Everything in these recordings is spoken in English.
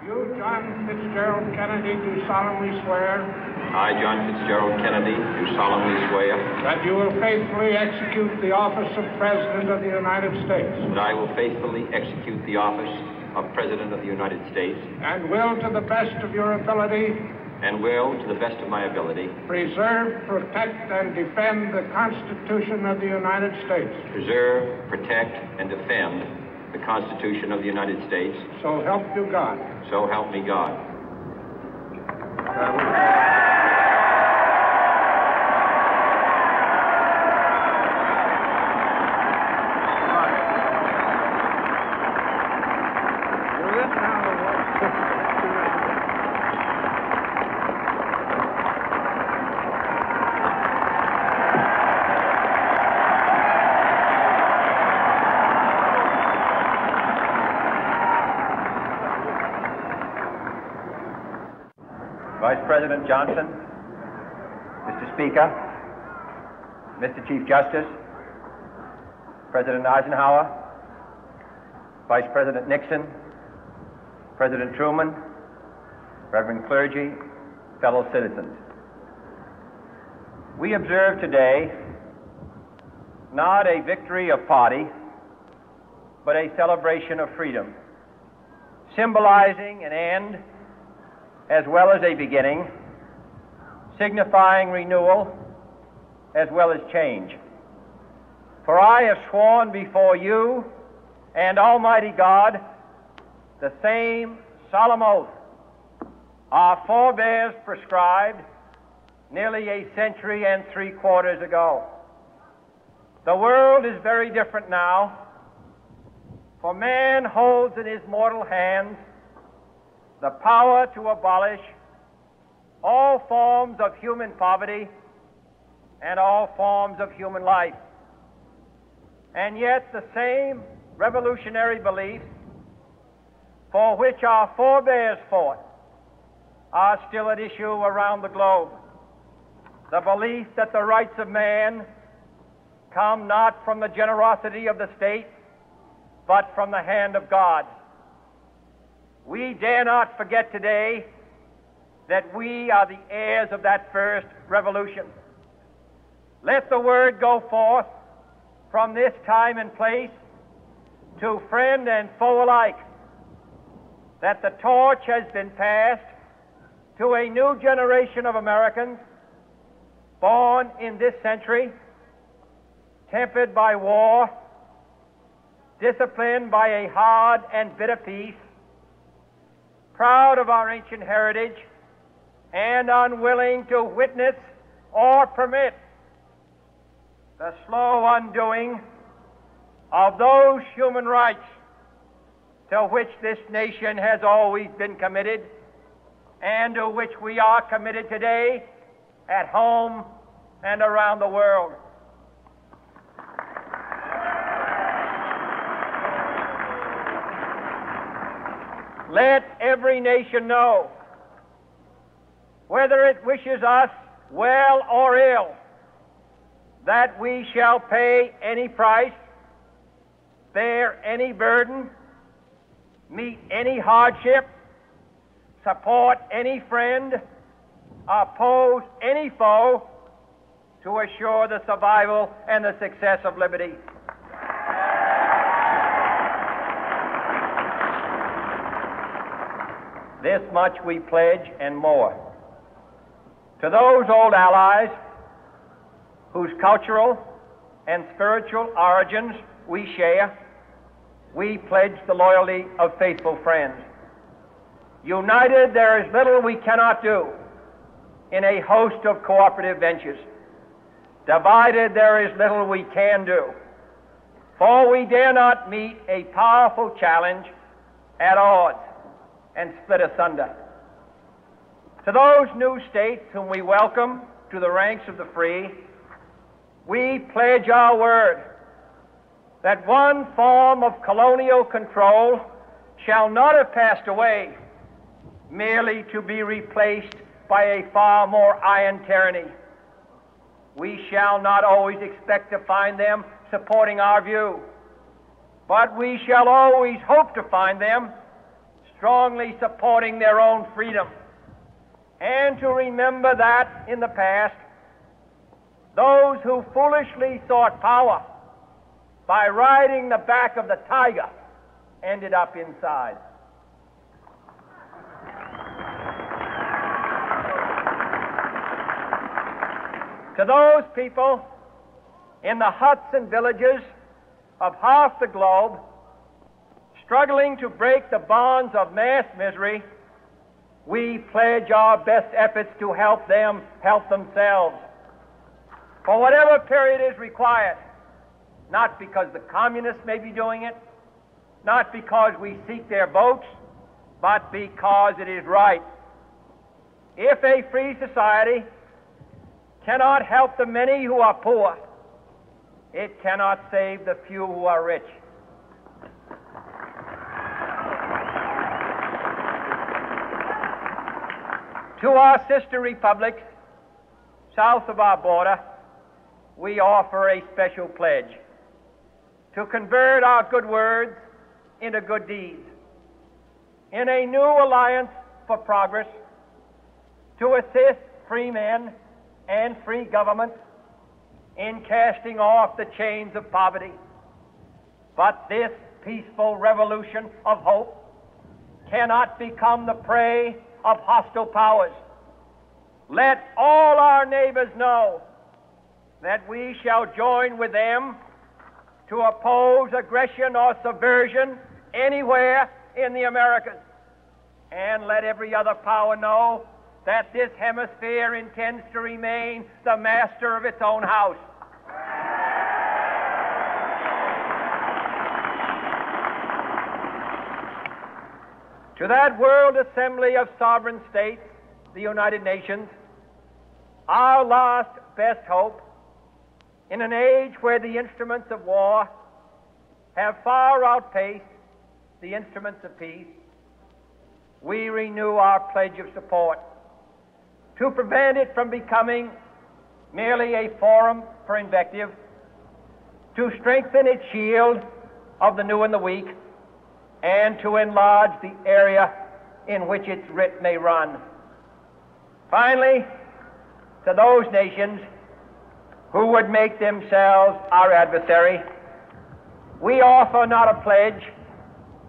You, John Fitzgerald Kennedy, do solemnly swear. I, John Fitzgerald Kennedy, do solemnly swear. That you will faithfully execute the office of President of the United States. That I will faithfully execute the office of President of the United States. And will, to the best of your ability. And will, to the best of my ability. Preserve, protect, and defend the Constitution of the United States. Preserve, protect, and defend the Constitution of the United States. So help you God. So help me God. Vice President Johnson, Mr. Speaker, Mr. Chief Justice, President Eisenhower, Vice President Nixon, President Truman, Reverend clergy, fellow citizens. We observe today not a victory of party, but a celebration of freedom, symbolizing an end as well as a beginning, signifying renewal as well as change. For I have sworn before you and Almighty God the same solemn oath our forebears prescribed nearly a century and 3/4 ago. The world is very different now, for man holds in his mortal hands the power to abolish all forms of human poverty and all forms of human life. And yet the same revolutionary beliefs for which our forebears fought are still at issue around the globe. The belief that the rights of man come not from the generosity of the state, but from the hand of God. We dare not forget today that we are the heirs of that first revolution. Let the word go forth from this time and place to friend and foe alike that the torch has been passed to a new generation of Americans born in this century, tempered by war, disciplined by a hard and bitter peace, proud of our ancient heritage, and unwilling to witness or permit the slow undoing of those human rights to which this nation has always been committed and to which we are committed today at home and around the world. Let every nation know, whether it wishes us well or ill, that we shall pay any price, bear any burden, meet any hardship, support any friend, oppose any foe to assure the survival and the success of liberty. This much we pledge and more. To those old allies whose cultural and spiritual origins we share, we pledge the loyalty of faithful friends. United, there is little we cannot do in a host of cooperative ventures. Divided, there is little we can do, for we dare not meet a powerful challenge at odds and split asunder. To those new states whom we welcome to the ranks of the free, we pledge our word that one form of colonial control shall not have passed away merely to be replaced by a far more iron tyranny. We shall not always expect to find them supporting our view, but we shall always hope to find them strongly supporting their own freedom, and to remember that in the past, those who foolishly sought power by riding the back of the tiger ended up inside. To those people in the huts and villages of half the globe struggling to break the bonds of mass misery, we pledge our best efforts to help them help themselves for whatever period is required, not because the communists may be doing it, not because we seek their votes, but because it is right. If a free society cannot help the many who are poor, it cannot save the few who are rich. To our sister republics south of our border, we offer a special pledge to convert our good words into good deeds, in a new alliance for progress, to assist free men and free governments in casting off the chains of poverty. But this peaceful revolution of hope cannot become the prey of hostile powers. Let all our neighbors know that we shall join with them to oppose aggression or subversion anywhere in the Americas. And let every other power know that this hemisphere intends to remain the master of its own house. To that world assembly of sovereign states, the United Nations, our last best hope, in an age where the instruments of war have far outpaced the instruments of peace, we renew our pledge of support to prevent it from becoming merely a forum for invective, to strengthen its shield of the new and the weak, and to enlarge the area in which its writ may run. Finally, to those nations who would make themselves our adversary, we offer not a pledge,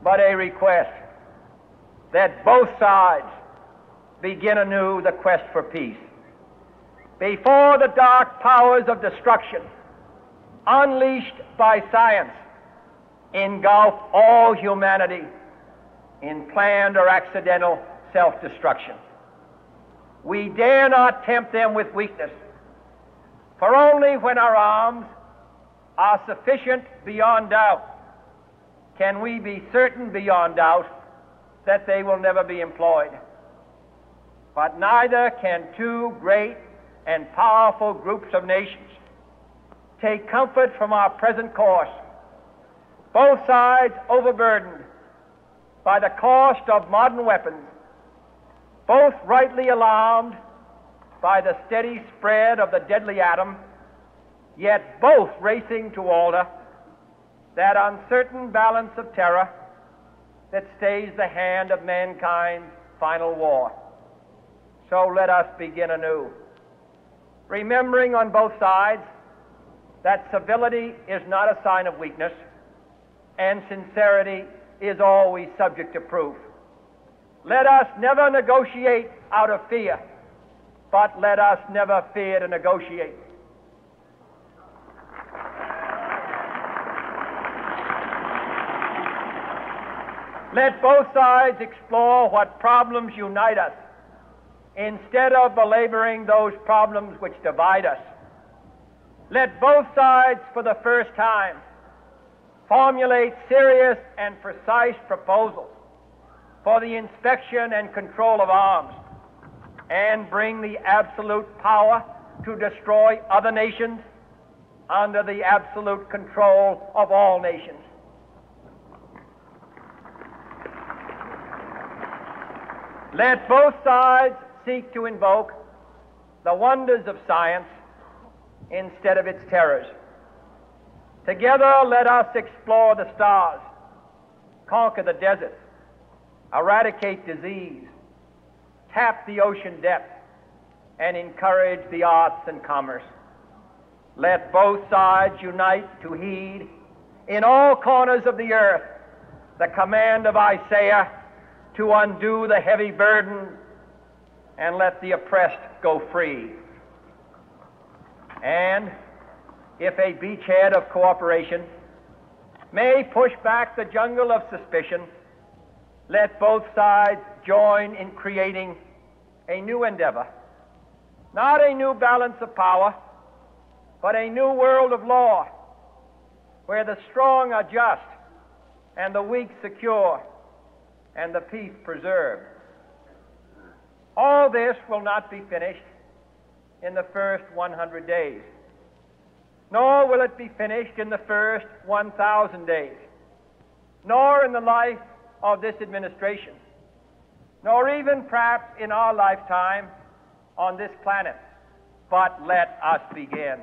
but a request that both sides begin anew the quest for peace. Before the dark powers of destruction, unleashed by science, engulf all humanity in planned or accidental self-destruction, we dare not tempt them with weakness, for only when our arms are sufficient beyond doubt can we be certain beyond doubt that they will never be employed. But neither can two great and powerful groups of nations take comfort from our present course, both sides overburdened by the cost of modern weapons, both rightly alarmed by the steady spread of the deadly atom, yet both racing to alter that uncertain balance of terror that stays the hand of mankind's final war. So let us begin anew, remembering on both sides that civility is not a sign of weakness, and sincerity is always subject to proof. Let us never negotiate out of fear, but let us never fear to negotiate. Let both sides explore what problems unite us, instead of belaboring those problems which divide us. Let both sides, for the first time, formulate serious and precise proposals for the inspection and control of arms, and bring the absolute power to destroy other nations under the absolute control of all nations. Let both sides seek to invoke the wonders of science instead of its terrors. Together, let us explore the stars, conquer the deserts, eradicate disease, tap the ocean depths, and encourage the arts and commerce. Let both sides unite to heed in all corners of the earth the command of Isaiah to undo the heavy burden and let the oppressed go free. And if a beachhead of cooperation may push back the jungle of suspicion, let both sides join in creating a new endeavor, not a new balance of power, but a new world of law, where the strong are just and the weak secure and the peace preserved. All this will not be finished in the first 100 days, nor will it be finished in the first 1,000 days, nor in the life of this administration, nor even perhaps in our lifetime on this planet. But let us begin.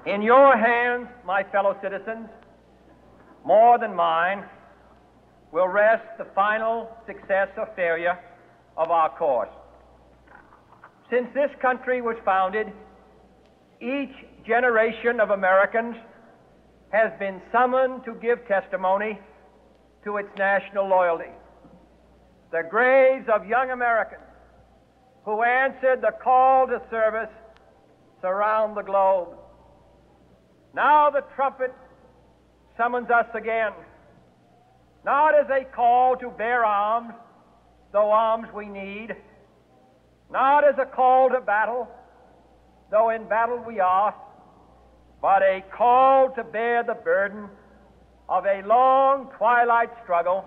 In your hands, my fellow citizens, more than mine, will rest the final success or failure of our course. Since this country was founded, each generation of Americans has been summoned to give testimony to its national loyalty. The graves of young Americans who answered the call to service surround the globe. Now the trumpet summons us again, not as a call to bear arms, though arms we need, not as a call to battle, though in battle we are, but a call to bear the burden of a long twilight struggle,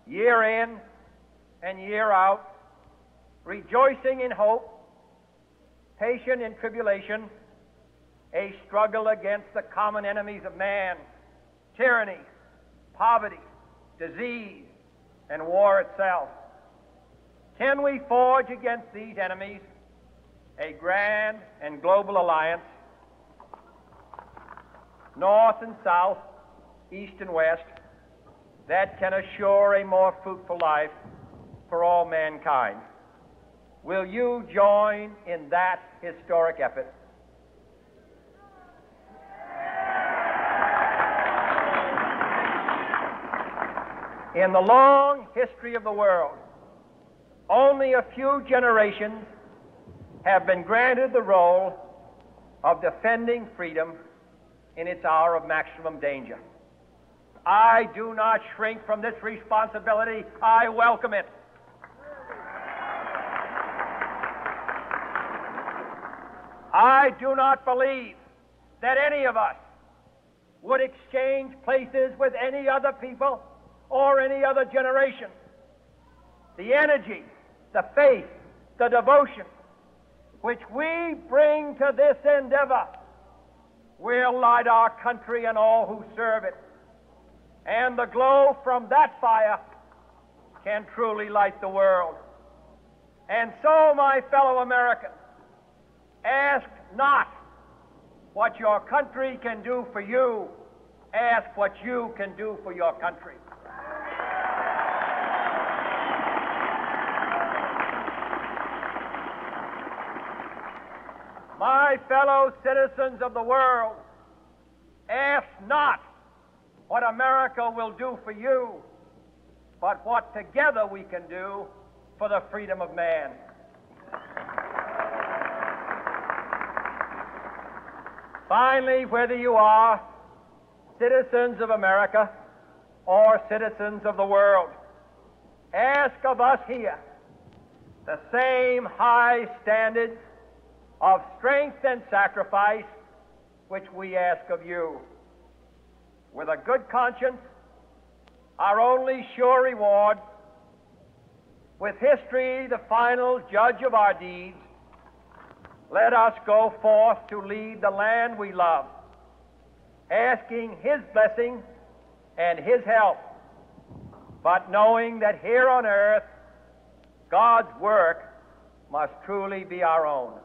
year in and year out, rejoicing in hope, patient in tribulation, a struggle against the common enemies of man, tyranny, poverty, disease, and war itself. Can we forge against these enemies a grand and global alliance, north and south, east and west, that can assure a more fruitful life for all mankind? Will you join in that historic effort? In the long history of the world, only a few generations have been granted the role of defending freedom in its hour of maximum danger. I do not shrink from this responsibility. I welcome it. I do not believe that any of us would exchange places with any other people or any other generation. The energy, the faith, the devotion which we bring to this endeavor will light our country and all who serve it. And the glow from that fire can truly light the world. And so, my fellow Americans, ask not what your country can do for you, ask what you can do for your country. My fellow citizens of the world, ask not what America will do for you, but what together we can do for the freedom of man. Finally, whether you are citizens of America or citizens of the world, ask of us here the same high standards of strength and sacrifice which we ask of you. With a good conscience, our only sure reward, with history the final judge of our deeds, let us go forth to lead the land we love, asking His blessing and His help, but knowing that here on earth God's work must truly be our own.